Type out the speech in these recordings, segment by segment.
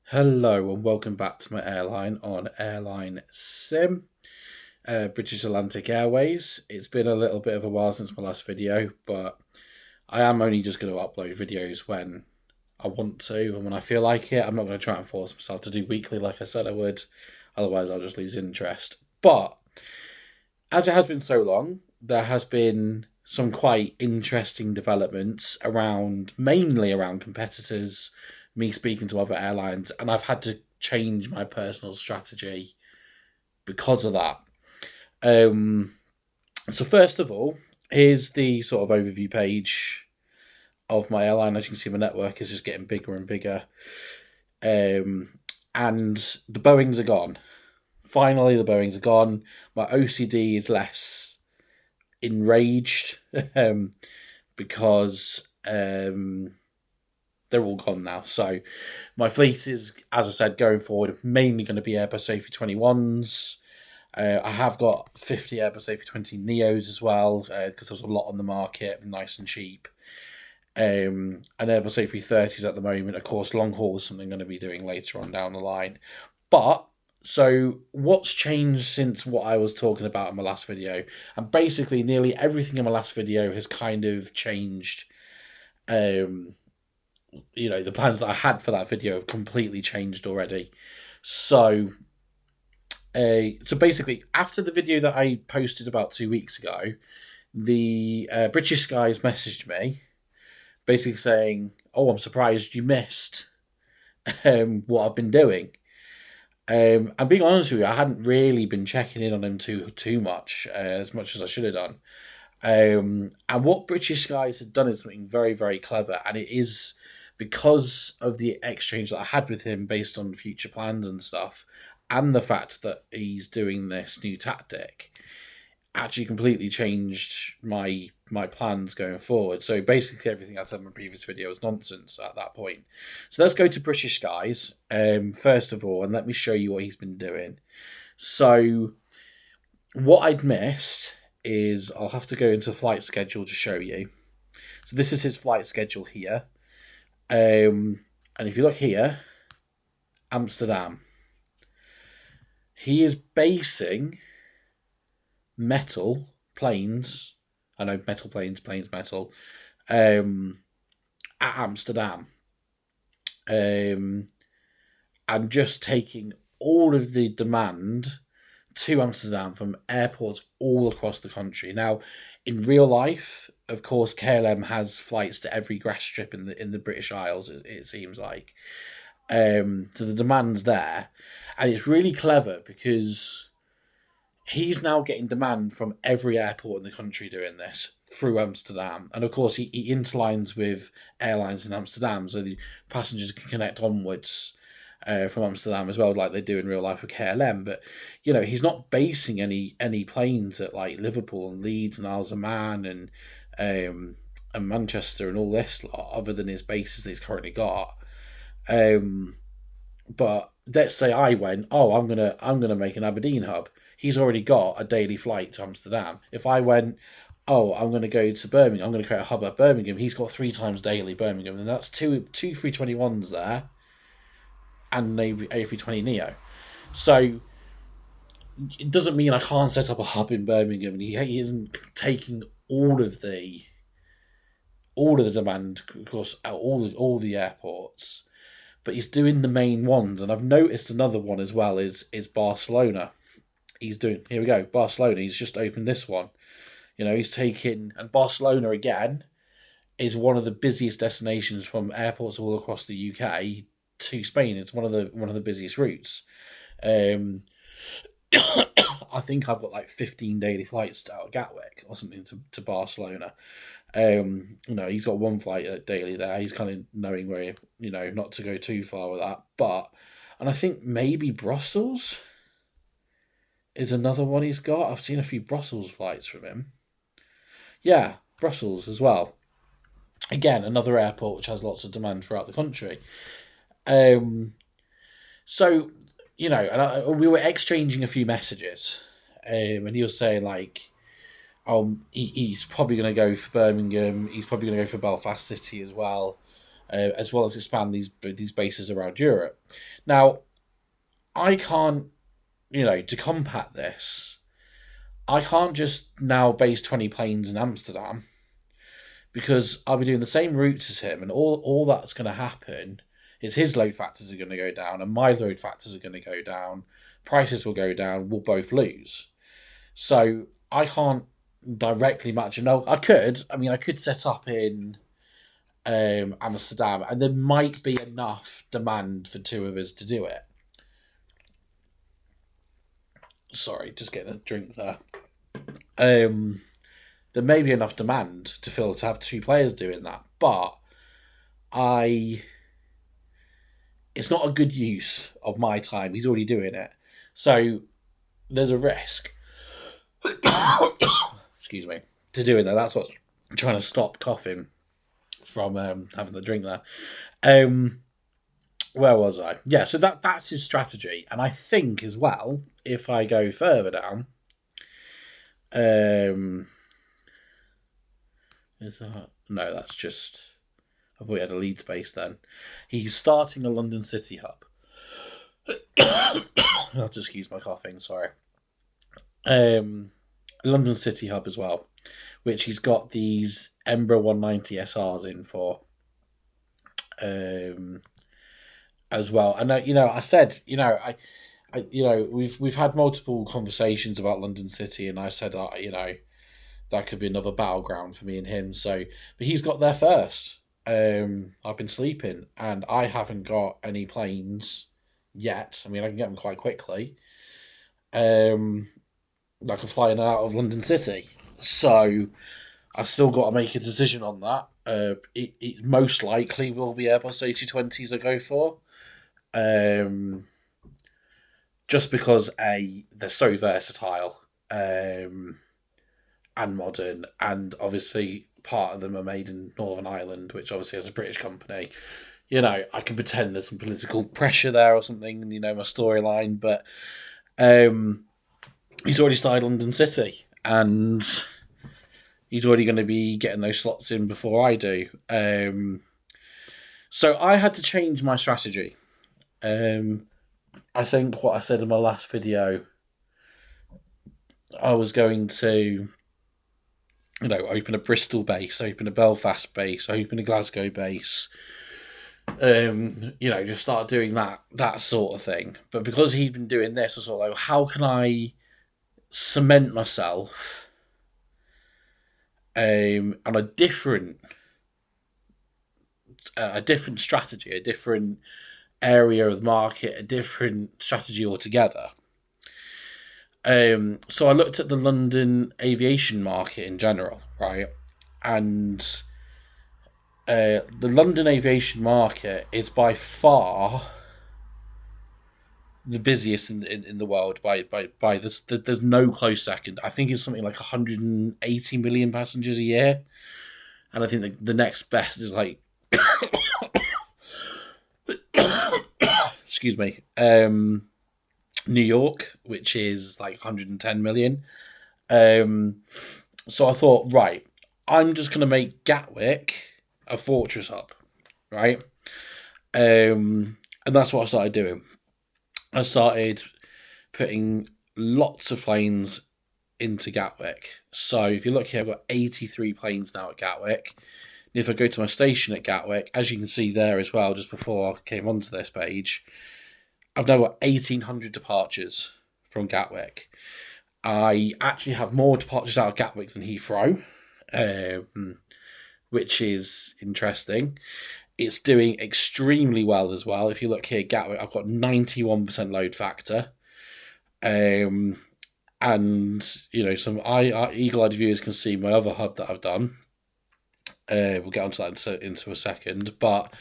Hello and welcome back to my airline on Airlinesim, British Atlantic Airways. It's been a little bit of a while since my last video, but I am only just going to upload videos when I want to and when I feel like it. I'm not going to try and force myself to do weekly like I said I would, otherwise I'll just lose interest. But as it has been so long, there has been some quite interesting developments mainly around competitors, me speaking to other airlines, and I've had to change my personal strategy because of that. Um, so first of all, here's the sort of overview page of my airline. As you can see, my network is just getting bigger and bigger, and the Boeings are gone. Finally, the Boeings are gone. My OCD is less enraged because they're all gone now. So my fleet is, as I said, going forward, mainly going to be Airbus A321s. I have got 50 Airbus A320 Neos as well, because there's a lot on the market, nice and cheap. And Airbus A330s at the moment. Of course, long haul is something I'm going to be doing later on down the line. But so what's changed since what I was talking about in my last video? And basically, nearly everything in my last video has kind of changed. The plans that I had for that video have completely changed already. So basically, after the video that I posted about 2 weeks ago, the British Skies messaged me, basically saying, "Oh, I'm surprised you missed what I've been doing." And being honest with you, I hadn't really been checking in on him too much, as much as I should have done. And what British Skies had done is something very, very clever, and it is because of the exchange that I had with him based on future plans and stuff, and the fact that he's doing this new tactic, actually completely changed my plans going forward. So basically, everything I said in my previous video was nonsense at that point. So let's go to British Skies first of all, and let me show you what he's been doing. So what I'd missed is I'll have to go into flight schedule to show you. So this is his flight schedule here. And if you look here, Amsterdam, he is basing metal planes. I know metal planes, metal, at Amsterdam, and just taking all of the demand to Amsterdam from airports all across the country. Now, in real life, of course, KLM has flights to every grass strip in the British Isles. It seems like, so the demand's there, and it's really clever because he's now getting demand from every airport in the country doing this through Amsterdam. And of course, he interlines with airlines in Amsterdam, so the passengers can connect onwards from Amsterdam as well, like they do in real life with KLM. But he's not basing any planes at like Liverpool and Leeds and Isle of Man and Manchester and all this lot, other than his bases that he's currently got. But let's say I went, oh, I'm gonna make an Aberdeen hub. He's already got a daily flight to Amsterdam. If I went, oh, I'm going to go to Birmingham, I'm going to create a hub at Birmingham, he's got 3 times daily Birmingham, and that's two 321s there and an A320 Neo. So it doesn't mean I can't set up a hub in Birmingham, and he isn't taking all of the demand, of course, out all the airports, but he's doing the main ones. And I've noticed another one as well is Barcelona. He's doing, here we go, Barcelona. He's just opened this one. He's taking, and Barcelona again is one of the busiest destinations from airports all across the UK to Spain. It's one of the busiest routes. I think I've got like 15 daily flights out of Gatwick or something to Barcelona. He's got one flight daily there. He's kind of knowing where, not to go too far with that. And I think maybe Brussels is another one he's got. I've seen a few Brussels flights from him. Yeah, Brussels as well. Again, another airport which has lots of demand throughout the country. So, we were exchanging a few messages, and he was saying like, he's probably going to go for Birmingham. He's probably going to go for Belfast City as well. as well as expand these bases around Europe. Now, I can't, to combat this, I can't just now base 20 planes in Amsterdam, because I'll be doing the same routes as him, and all that's going to happen is his load factors are going to go down, and my load factors are going to go down. Prices will go down. We'll both lose. So I can't directly match. No, I could. I mean, I could set up in Amsterdam, and there might be enough demand for two of us to do it. Sorry, just getting a drink there. There may be enough demand to have two players doing that, but it's not a good use of my time. He's already doing it, so there's a risk. Excuse me, to doing that. That's what's trying to stop coughing from having the drink there. Where was I? Yeah, so that's his strategy, and I think as well, if I go further down, is that no? That's just. I thought he had a Leeds base then. He's starting a London City hub. I'll just excuse my coughing. Sorry. London City hub as well, which he's got these Embraer 190 SRs in for. As well, and I said, we've had multiple conversations about London City, and I said, that could be another battleground for me and him. So, but he's got there first. I've been sleeping, and I haven't got any planes yet. I mean, I can get them quite quickly. Like I'm flying out of London City, so I've still got to make a decision on that. It most likely will be Airbus A220s I go for. Just because they're so versatile, and modern, and obviously part of them are made in Northern Ireland, which obviously has a British company. I can pretend there's some political pressure there or something, my storyline, but he's already started London City, and he's already going to be getting those slots in before I do. So I had to change my strategy. I think what I said in my last video, I was going to, open a Bristol base, open a Belfast base, open a Glasgow base, just start doing that sort of thing. But because he'd been doing this, I was like, how can I cement myself on a different strategy, a different area of the market, a different strategy altogether. So I looked at the London aviation market in general, right? And the London aviation market is by far the busiest in the world. By this, there's no close second. I think it's something like 180 million passengers a year, and I think the next best is like excuse me, New York, which is like 110 million. So I thought, right, I'm just going to make Gatwick a fortress hub, right? And that's what I started doing. I started putting lots of planes into Gatwick. So if you look here, I've got 83 planes now at Gatwick. And if I go to my station at Gatwick, as you can see there as well, just before I came onto this page, I've now got 1,800 departures from Gatwick. I actually have more departures out of Gatwick than Heathrow, which is interesting. It's doing extremely well as well. If you look here, Gatwick, I've got 91% load factor. And, some eagle-eyed viewers can see my other hub that I've done. We'll get onto that into a second. But,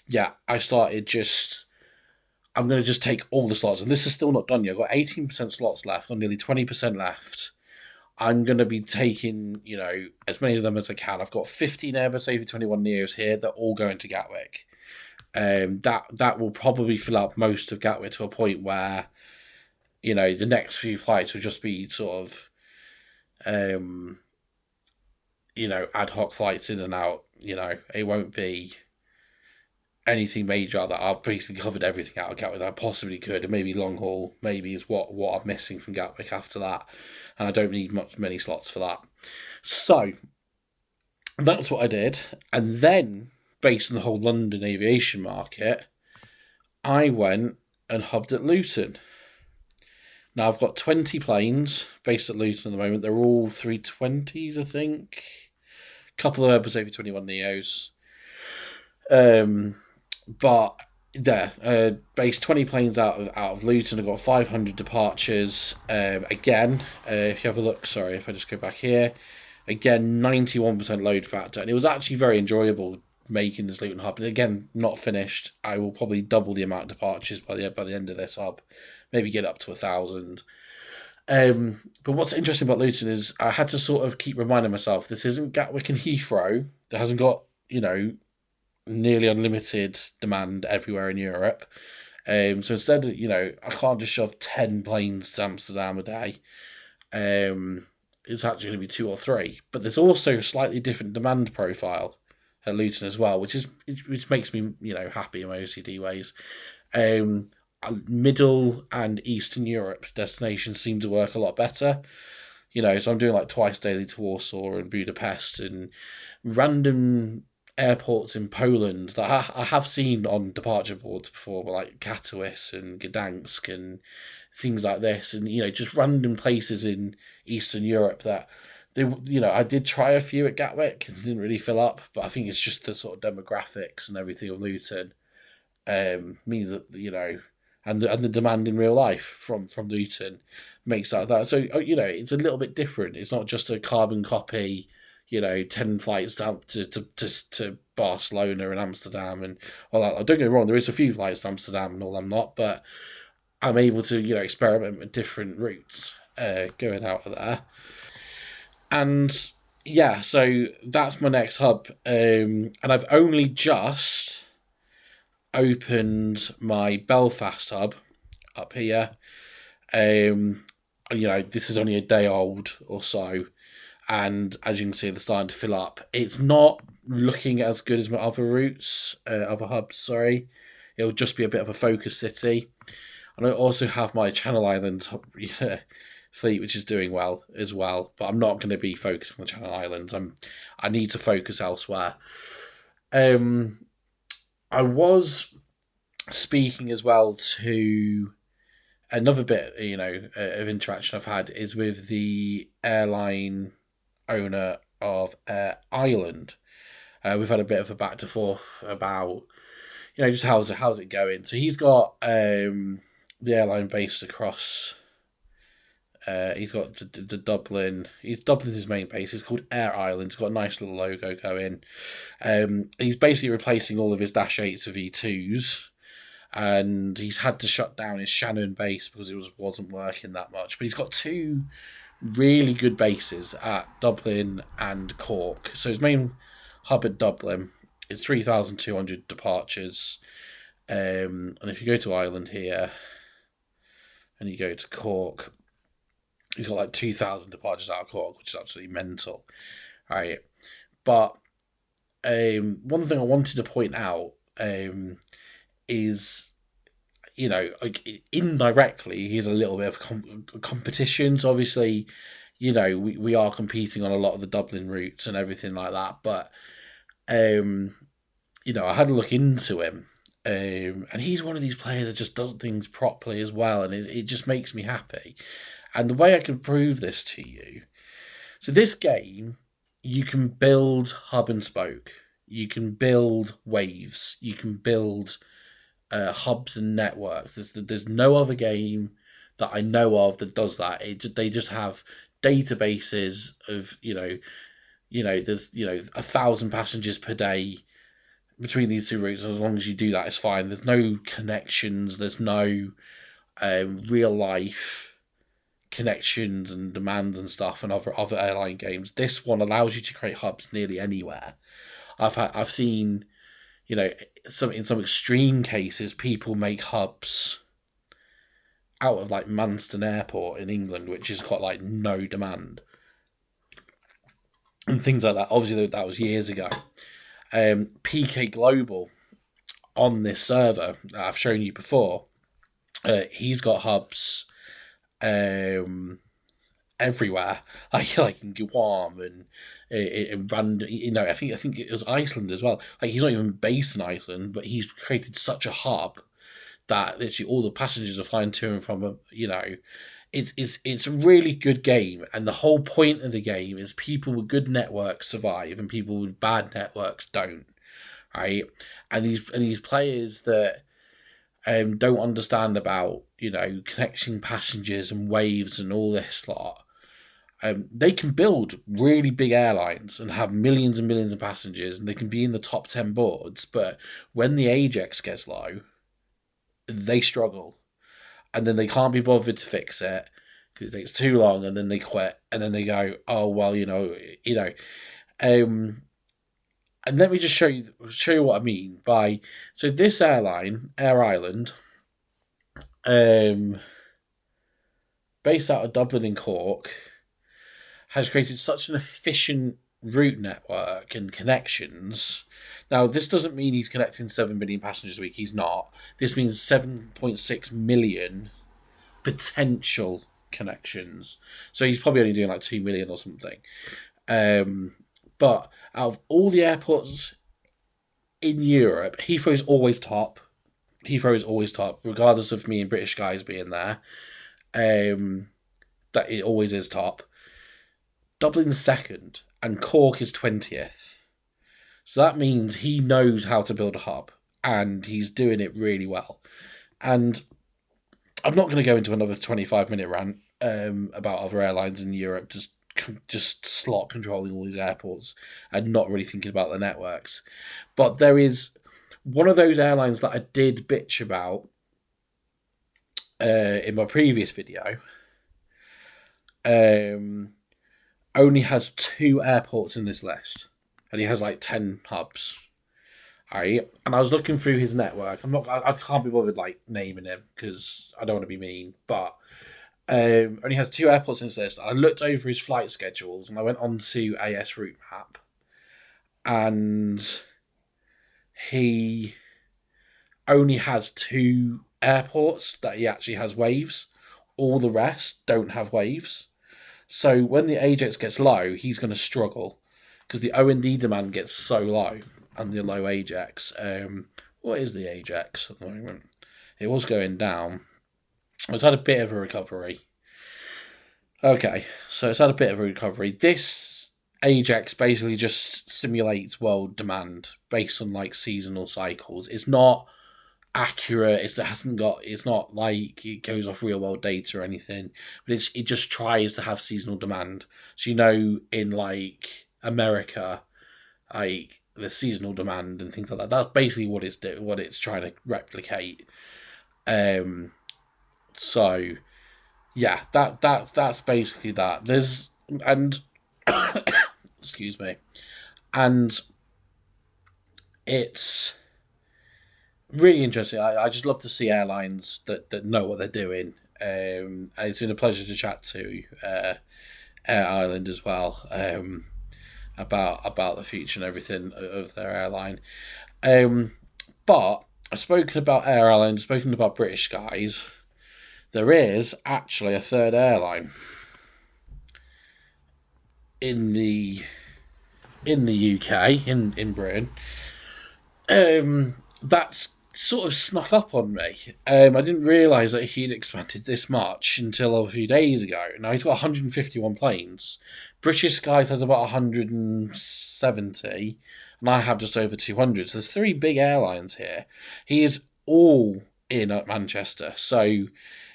yeah, I started I'm going to just take all the slots. And this is still not done yet. I've got 18% slots left. I've got nearly 20% left. I'm going to be taking, as many of them as I can. I've got 15 Airbus A321 Neos here. They're all going to Gatwick. That will probably fill up most of Gatwick to a point where, the next few flights will just be sort of, ad hoc flights in and out. It won't be anything major out that I've basically covered everything out of Gatwick that I possibly could, and maybe long haul maybe is what I'm missing from Gatwick after that, and I don't need many slots for that. So that's what I did, and then based on the whole London aviation market, I went and hubbed at Luton. Now I've got 20 planes based at Luton at the moment. They're all 320s, I think. A couple of Airbus A321 Neos. But there, based 20 planes out of Luton. I've got 500 departures. Again, if you have a look, sorry, if I just go back here, again 91% load factor, and it was actually very enjoyable making this Luton hub. And again, not finished. I will probably double the amount of departures by the end of this hub, maybe get up to 1,000. But what's interesting about Luton is I had to sort of keep reminding myself this isn't Gatwick and Heathrow that hasn't got nearly unlimited demand everywhere in Europe. So instead, I can't just shove 10 planes to Amsterdam a day. It's actually going to be 2 or 3. But there's also a slightly different demand profile at Luton as well, which makes me happy in my OCD ways. Middle and Eastern Europe destinations seem to work a lot better. So I'm doing like twice daily to Warsaw and Budapest and random airports in Poland that I have seen on departure boards before, like Katowice and Gdansk and things like this, and just random places in Eastern Europe that I did try a few at Gatwick and didn't really fill up, but I think it's just the sort of demographics and everything of Luton means that and the demand in real life from Luton makes that. So it's a little bit different. It's not just a carbon copy. 10 flights down to Barcelona and Amsterdam and all that. Don't get me wrong, there is a few flights to Amsterdam and all I'm not, but I'm able to, experiment with different routes going out of there. And yeah, so that's my next hub. And I've only just opened my Belfast hub up here. This is only a day old or so. And as you can see, they're starting to fill up. It's not looking as good as my other hubs, sorry. It'll just be a bit of a focus city. And I also have my Channel Islands fleet, which is doing well as well. But I'm not going to be focused on the Channel Islands. I need to focus elsewhere. I was speaking as well to another bit, of interaction I've had is with the airline owner of Ireland. We've had a bit of a back to forth about, just how's it going. So he's got the airline based across. He's got the Dublin. Dublin's his main base. It's called Air Ireland. It's got a nice little logo going. He's basically replacing all of his Dash 8s with E2s. And he's had to shut down his Shannon base because it wasn't working that much. But he's got 2 really good bases at Dublin and Cork. So his main hub at Dublin is 3,200 departures. And if you go to Ireland here and you go to Cork, he's got like 2,000 departures out of Cork, which is absolutely mental. Right. But one thing I wanted to point out is, indirectly, he's a little bit of competition. So obviously, we are competing on a lot of the Dublin routes and everything like that. But, I had a look into him. And he's one of these players that just does things properly as well. And it just makes me happy. And the way I can prove this to you, so this game, you can build hub and spoke. You can build waves. You can build hubs and networks. There's no other game that I know of that does that. They just have databases of there's 1,000 passengers per day between these 2 routes. As long as you do that, it's fine. There's no connections. There's no real life connections and demands and stuff and other airline games. This one allows you to create hubs nearly anywhere. I've seen, in some extreme cases, people make hubs out of like Manston Airport in England, which has got like no demand and things like that. Obviously, that was years ago. PK Global on this server that I've shown you before, he's got hubs everywhere, like in Guam and in random. I think it was Iceland as well. Like he's not even based in Iceland, but he's created such a hub that literally all the passengers are flying to and from. It's a really good game, and the whole point of the game is people with good networks survive, and people with bad networks don't. Right, and these players that don't understand about connecting passengers and waves and all this lot. They can build really big airlines and have millions and millions of passengers, and they can be in the top 10 boards. But when the Ajax gets low, they struggle, and then they can't be bothered to fix it because it takes too long, and then they quit, and then they go, "Oh well, And let me just show you what I mean by this airline, Air Ireland, based out of Dublin and Cork, has created such an efficient route network and connections. Now, this doesn't mean he's connecting 7 million passengers a week. He's not. This means 7.6 million potential connections. So he's probably only doing like 2 million or something. But out of all the airports in Europe, Heathrow's always top. Regardless of me and British guys being there. That it always is top. Dublin's second, and Cork is 20th. So that means he knows how to build a hub, and he's doing it really well. And I'm not going to go into another 25-minute rant about other airlines in Europe just slot controlling all these airports and not really thinking about the networks. But there is one of those airlines that I did bitch about in my previous video. Only has 2 airports in this list, and he has like 10 hubs. Alright, and I was looking through his network. I can't be bothered like naming him because I don't want to be mean, but only has 2 airports in this list. I looked over his flight schedules, and I went on to AS Route Map, and he only has 2 airports that he actually has waves. All the rest don't have waves. So when the Ajax gets low, he's going to struggle because the O&D demand gets so low and the low Ajax. What is the Ajax at the moment? It was going down. It's had a bit of a recovery. Okay, so it's had a bit of a recovery. This Ajax basically just simulates world demand based on like seasonal cycles. It's not accurate. It's not like it goes off real world data or anything, but it just tries to have seasonal demand. So in like America, like the seasonal demand and things like that. That's basically what it's trying to replicate. So yeah, that's basically that. Excuse me, and it's really interesting. I just love to see airlines that know what they're doing. And it's been a pleasure to chat to Air Ireland as well about the future and everything of their airline. But I've spoken about Air Ireland, spoken about British guys. There is actually a third airline in the UK in Britain. That's sort of snuck up on me. I didn't realise that he'd expanded this much until a few days ago. Now he's got 151 planes. British Skies has about 170, and I have just over 200. So there's 3 big airlines here. He is all in at Manchester. So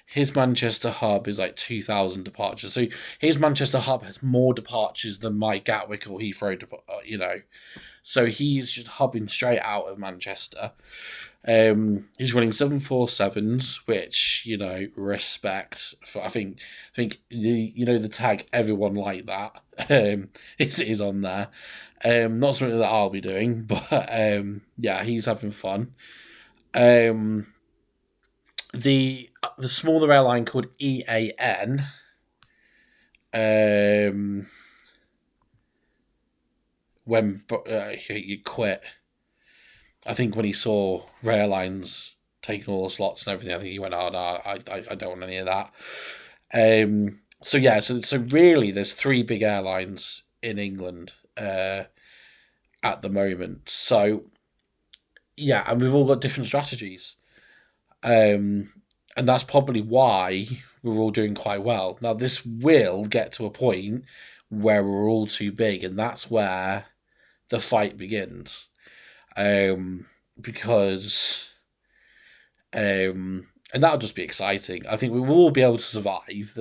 his Manchester hub is like 2,000 departures. So his Manchester hub has more departures than my Gatwick or Heathrow, So he's just hubbing straight out of Manchester. He's running 747s, which respect. For, I think the tag everyone like that. It is on there. Not something that I'll be doing, but yeah, he's having fun. The smaller airline called EAN. When you quit. I think when he saw Airlines taking all the slots and everything, I think he went, "Oh no, I don't want any of that." So yeah, so really, there's three big airlines in England at the moment. So yeah, and we've all got different strategies, and that's probably why we're all doing quite well. Now this will get to a point where we're all too big, and that's where the fight begins. Because and that'll just be exciting. I think we will all be able to survive.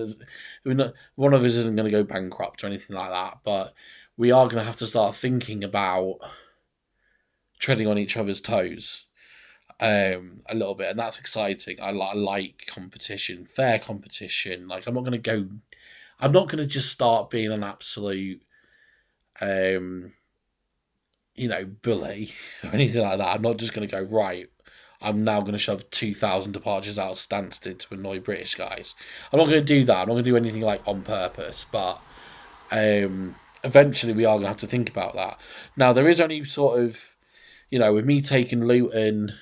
One of us isn't going to go bankrupt or anything like that, but we are going to have to start thinking about treading on each other's toes a little bit, and that's exciting. I like competition, fair competition. Like I'm not going to just start being an absolute bully or anything like that. I'm not just going to go, right, I'm now going to shove 2,000 departures out of Stansted to annoy British guys. I'm not going to do that. I'm not going to do anything like on purpose, but eventually we are going to have to think about that. Now, there is only sort of, with me taking Luton,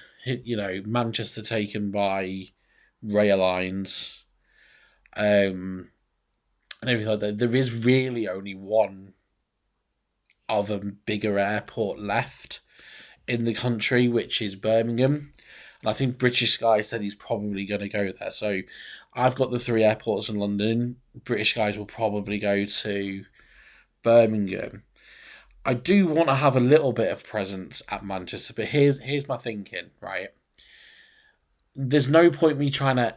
Manchester taken by Airlines, and everything like that, there is really only one other bigger airport left in the country, which is Birmingham. And I think British Sky said he's probably going to go there. So I've got the three airports in London. British Skies will probably go to Birmingham. I do want to have a little bit of presence at Manchester, but here's my thinking, right? There's no point me trying to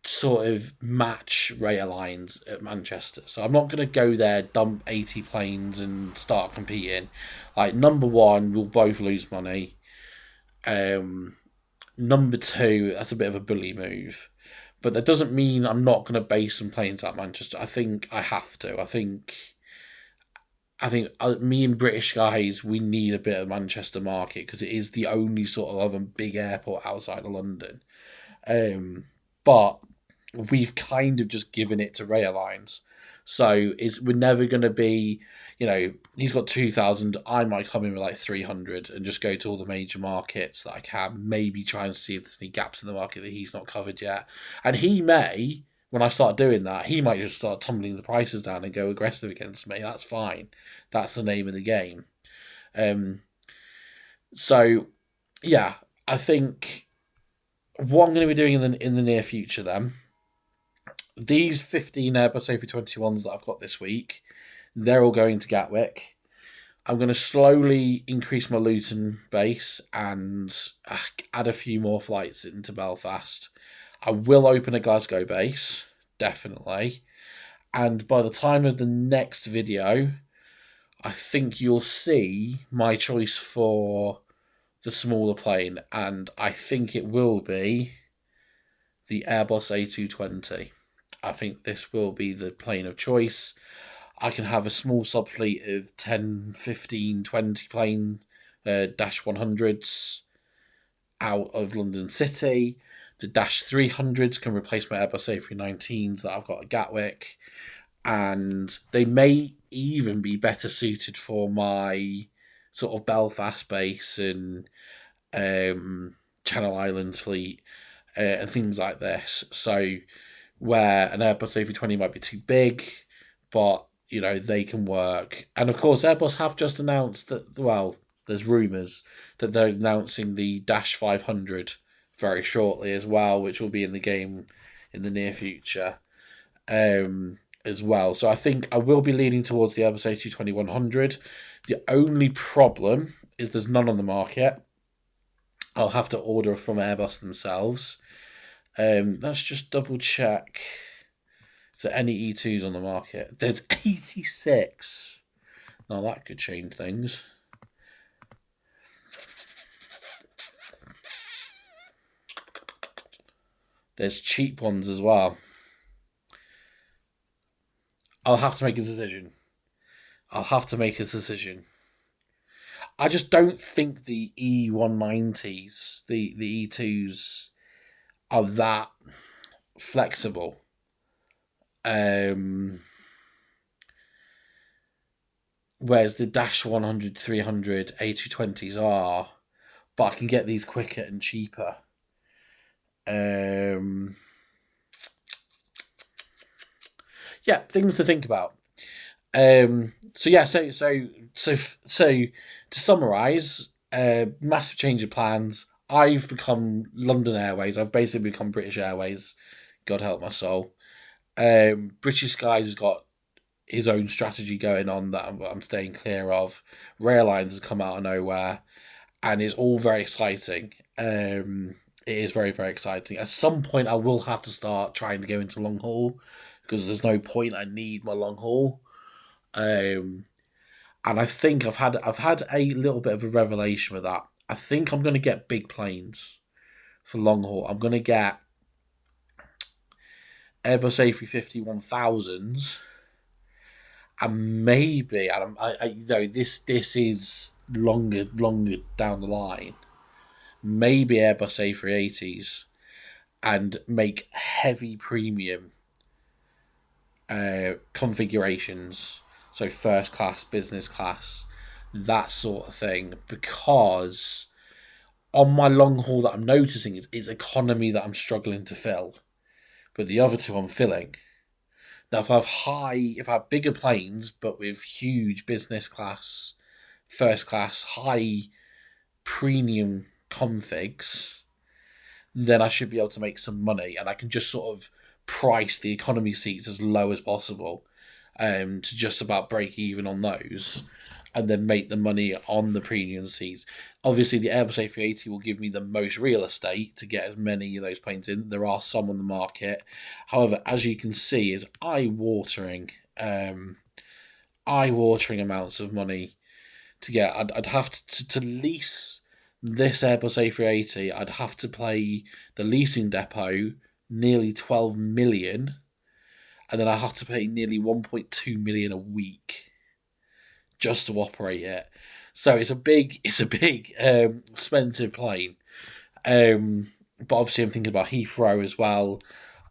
sort of match Airlines at Manchester. So I'm not going to go there, dump 80 planes and start competing. Like, number one, we'll both lose money. Number two, that's a bit of a bully move. But that doesn't mean I'm not going to base some planes at Manchester. I think I have to. I think me and British guys, we need a bit of Manchester market because it is the only sort of other big airport outside of London. But we've kind of just given it to Airlines. So we're never going to be, he's got 2,000. I might come in with like 300 and just go to all the major markets that I can. Maybe try and see if there's any gaps in the market that he's not covered yet. And he may, when I start doing that, he might just start tumbling the prices down and go aggressive against me. That's fine. That's the name of the game. So, yeah, I think what I'm going to be doing in the near future then, these 15 Airbus A321s that I've got this week, they're all going to Gatwick. I'm going to slowly increase my Luton base and add a few more flights into Belfast. I will open a Glasgow base, definitely. And by the time of the next video, I think you'll see my choice for the smaller plane. And I think it will be the Airbus A220. I think this will be the plane of choice. I can have a small subfleet of 10, 15, 20 plane Dash 100s out of London City. The Dash 300s can replace my Airbus A319s that I've got at Gatwick. And they may even be better suited for my sort of Belfast base and Channel Islands fleet and things like this. So where an Airbus A320 might be too big, but they can work. And of course, Airbus have just announced that, well, there's rumours that they're announcing the Dash 500 very shortly as well, which will be in the game in the near future as well. So I think I will be leaning towards the Airbus A220-100. The only problem is there's none on the market. I'll have to order from Airbus themselves. Let's just double check. Is there any E2s on the market? There's 86. Now that could change things. There's cheap ones as well. I'll have to make a decision. I just don't think the E190s, the E2s, are that flexible. Whereas the Dash 100, 300, A220s are. but I can get these quicker and cheaper. Yeah, things to think about. So to summarise, massive change of plans. I've become London Airways. I've basically become British Airways. God help my soul. British Skies has got his own strategy going on that I'm staying clear of. Airlines has come out of nowhere, and it's all very exciting. It is very, very exciting. At some point, I will have to start trying to go into long haul because there's no point. I need my long haul. And I think I've had a little bit of a revelation with that. I think I'm going to get big planes for long haul. I'm going to get Airbus A350-1000s, and maybe, and this is longer down the line. Maybe Airbus A380s, and make heavy premium configurations. So first class, business class, that sort of thing. Because on my long haul that I'm noticing is economy that I'm struggling to fill. But the other two I'm filling. Now if I have bigger planes but with huge business class, first class, high premium configs, then I should be able to make some money, and I can just sort of price the economy seats as low as possible, to just about break even on those, and then make the money on the premium seats. Obviously, the Airbus A380 will give me the most real estate to get as many of those planes in. There are some on the market. However, as you can see, is eye-watering amounts of money to get. I'd have to lease this Airbus A380. I'd have to pay the leasing depot nearly 12 million, and then I have to pay nearly 1.2 million a week just to operate it. So it's a big expensive plane. But obviously I'm thinking about Heathrow as well,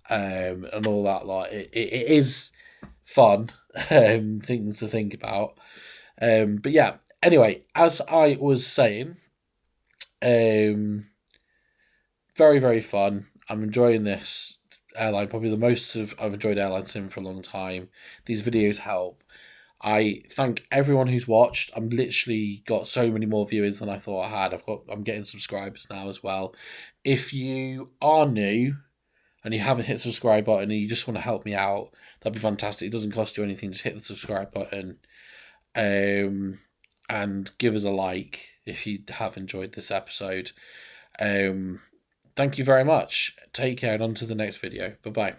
and all that. Like it is fun, things to think about. But yeah. Anyway, as I was saying, very, very fun. I'm enjoying this airline. Probably the most I've enjoyed Airlinesim for a long time. These videos help. I thank everyone who's watched. I'm literally got so many more viewers than I thought I had. I'm getting subscribers now as well. If you are new and you haven't hit the subscribe button and you just want to help me out, that'd be fantastic. It doesn't cost you anything. Just hit the subscribe button. And give us a like if you have enjoyed this episode. Thank you very much. Take care, and on to the next video. Bye-bye.